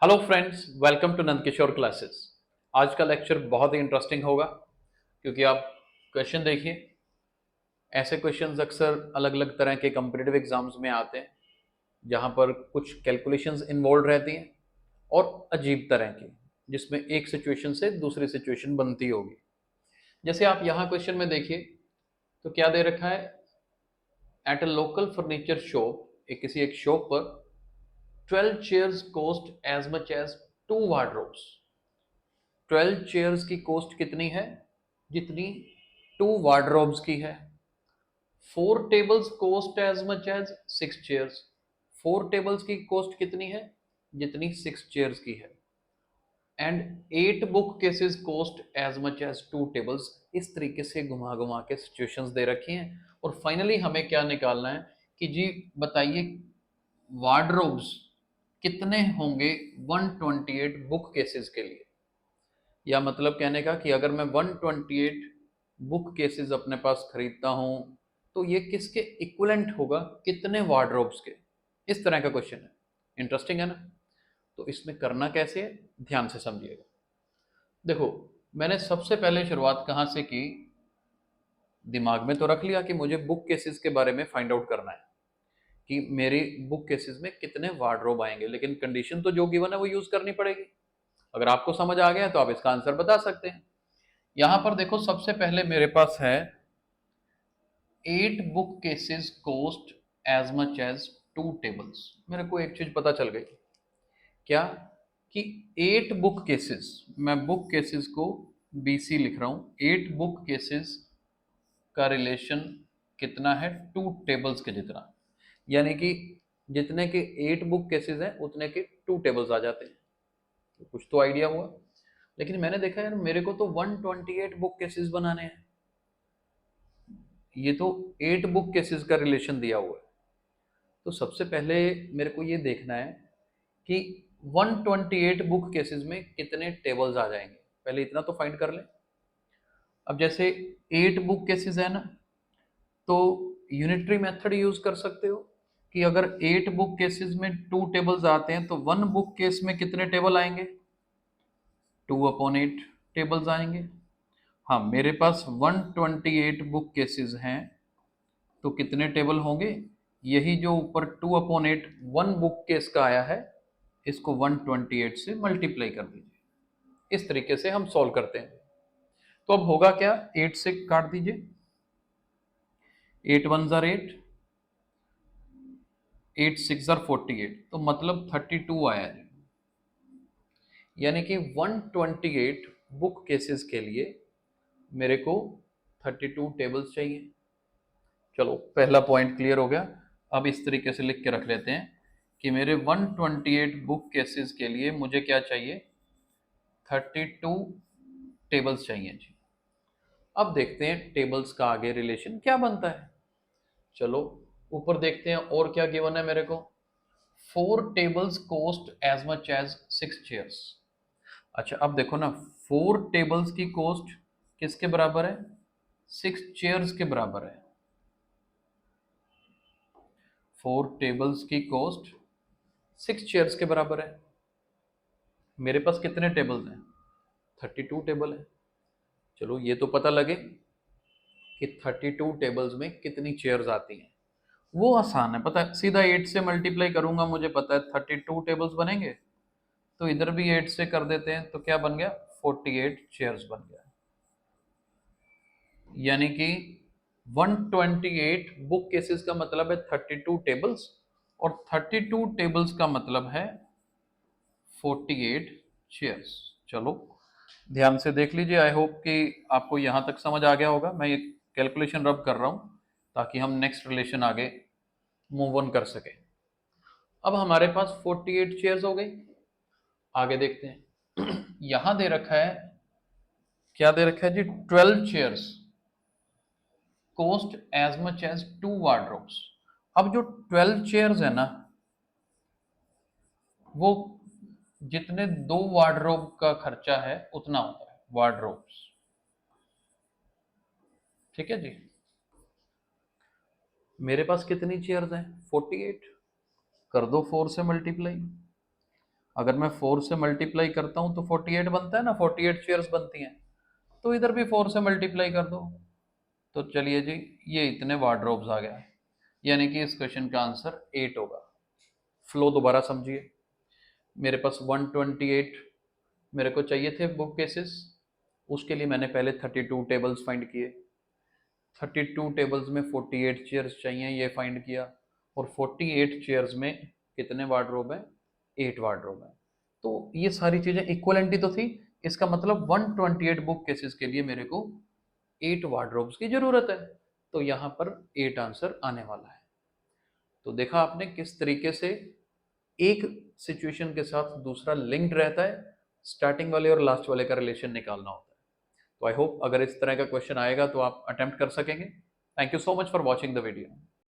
Hello friends, welcome to Nandkishore classes. आज का lecture बहुत ही इंटरेस्टिंग होगा क्योंकि आप क्वेश्चन देखिए। ऐसे क्वेश्चंस अक्सर अलग अलग तरह के कॉम्पिटिटिव एग्जाम्स में आते हैं जहां पर कुछ कैलकुलेशंस इन्वॉल्व रहती हैं और अजीब तरह की, जिसमें एक सिचुएशन से दूसरी सिचुएशन बनती होगी। जैसे आप यहाँ क्वेश्चन में देखिए तो क्या दे रखा है, at a local furniture shop, किसी एक शॉप पर 12 chairs cost as much as 2 wardrobes. 12 chairs की कॉस्ट कितनी है? जितनी 2 वार्डरोब्स की है। 4 tables cost as much as 6 chairs. 4 tables की कॉस्ट कितनी है? जितनी 6 चेयर्स की है। And 8 book cases cost as much as 2 tables. इस तरीके से घुमा घुमा के सिचुएशंस दे रखी हैं और फाइनली हमें क्या निकालना है कि जी बताइए वार्डरोब्स कितने होंगे 128 बुक केसेस के लिए। या मतलब कहने का कि अगर मैं 128 बुक केसेस अपने पास खरीदता हूं तो ये किसके इक्विवेलेंट होगा, कितने वार्डरोब्स के। इस तरह का क्वेश्चन है। इंटरेस्टिंग है ना? तो इसमें करना कैसे है, ध्यान से समझिएगा। देखो, मैंने सबसे पहले शुरुआत कहां से की, दिमाग में तो रख लिया कि मुझे बुक केसेस के बारे में फाइंड आउट करना है कि मेरी बुक केसेस में कितने वार्डरोब आएंगे, लेकिन कंडीशन तो जो गिवन है वो यूज करनी पड़ेगी। अगर आपको समझ आ गया तो आप इसका आंसर बता सकते हैं। यहां पर देखो, सबसे पहले मेरे पास है 8 book cases cost as much as 2 tables. मेरे को एक चीज पता चल गई, क्या कि 8 बुक केसेस, मैं बुक केसेस को BC लिख रहा हूं, 8 बुक केसेस का रिलेशन कितना है 2 टेबल्स के जितना। यानी कि जितने के 8 बुक केसेस हैं उतने के 2 टेबल्स आ जाते हैं। तो कुछ तो आइडिया हुआ। लेकिन मैंने देखा यार, मेरे को तो 128 बुक केसेस बनाने हैं। ये तो 8 बुक केसेस का रिलेशन दिया हुआ है। तो सबसे पहले मेरे को ये देखना है कि 128 बुक केसेस में कितने टेबल्स आ जाएंगे। पहले इतना तो फाइंड कर लें। अब जैसे 8 बुक केसेस है ना, तो यूनिटरी मेथड यूज कर सकते हो कि अगर 8 बुक केसेस में 2 टेबल्स आते हैं तो 1 बुक केस में कितने टेबल आएंगे? 2/8 टेबल्स आएंगे। हाँ, मेरे पास 128 बुक केसेस हैं तो कितने टेबल होंगे? यही जो ऊपर 2/8 1 बुक केस का आया है, इसको 128 से मल्टीप्लाई कर दीजिए। इस तरीके से हम सॉल्व करते हैं। तो अब होगा क्या, 8 से काट दीजिए, 8 1 जार 8, 8 6 जार 48, तो मतलब 32 आया है। यानी कि 128 बुक केसेस के लिए मेरे को 32 टेबल्स चाहिए। चलो, पहला पॉइंट क्लियर हो गया। अब इस तरीके से लिख के रख लेते हैं कि मेरे 128 बुक केसेस के लिए मुझे क्या चाहिए, 32 टेबल्स चाहिए जी। अब देखते हैं टेबल्स का आगे रिलेशन क्या बनता है। चलो ऊपर देखते हैं और क्या गिवन है मेरे को। 4 tables cost as much as 6 chairs. अच्छा, अब देखो ना, 4 टेबल्स की कॉस्ट किसके बराबर है? 6 चेयर्स के बराबर है। 4 टेबल्स की कॉस्ट 6 चेयर्स के बराबर है। मेरे पास कितने टेबल्स हैं? 32 टेबल है। चलो ये तो पता लगे कि 32 टेबल्स में कितनी चेयर्स आती हैं। वो आसान है, पता है, सीधा 8 से मल्टीप्लाई करूंगा, मुझे पता है 32 टेबल्स बनेंगे। तो इधर भी 8 से कर देते हैं तो क्या बन गया, 48 चेयर्स बन गया। यानी कि 128 बुक केसेस का मतलब है 32 टेबल्स, और 32 टेबल्स का मतलब है 48 चेयर्स। चलो ध्यान से देख लीजिए, आई होप कि आपको यहां तक समझ आ गया होगा। मैं ये कैलकुलेशन रब कर रहा हूं ताकि हम नेक्स्ट रिलेशन आगे मूव ऑन कर सके। अब हमारे पास 48 चेयर्स हो गई। आगे देखते हैं यहां दे रखा है, क्या दे रखा है जी, 12 chairs cost as much as 2 wardrobes. अब जो 12 चेयर्स है ना, वो जितने 2 वार्डरोब का खर्चा है उतना होता है वार्डरोब्स। ठीक है जी। मेरे पास कितनी चेयर्स हैं? 48। कर दो 4 से मल्टीप्लाई। अगर मैं 4 से मल्टीप्लाई करता हूँ तो 48 बनता है ना, 48 चेयर्स बनती हैं, तो इधर भी 4 से मल्टीप्लाई कर दो। तो चलिए जी, ये इतने वार्डरोब्स आ गया, यानी कि इस क्वेश्चन का आंसर 8 होगा। फ्लो दोबारा समझिए, मेरे पास 128 मेरे को चाहिए थे बुक केसेस, उसके लिए मैंने पहले 32 टेबल्स फाइंड किए, 32 टेबल्स में 48 चेयर्स चाहिए, ये फाइंड किया, और 48 चेयर्स में कितने वार्डरोब हैं, 8 वार्डरोब हैं। तो ये सारी चीज़ें इक्वलेंटी तो थी, इसका मतलब 128 बुक केसेस के लिए मेरे को 8 वार्डरोब्स की ज़रूरत है, तो यहाँ पर 8 आंसर आने वाला है। तो देखा आपने किस तरीके से एक सिचुएशन के साथ दूसरा लिंक्ड रहता है, स्टार्टिंग वाले और लास्ट वाले का रिलेशन निकालना होता है। तो आई होप अगर इस तरह का क्वेश्चन आएगा तो आप अटेम्प्ट कर सकेंगे। Thank you so much for watching the video.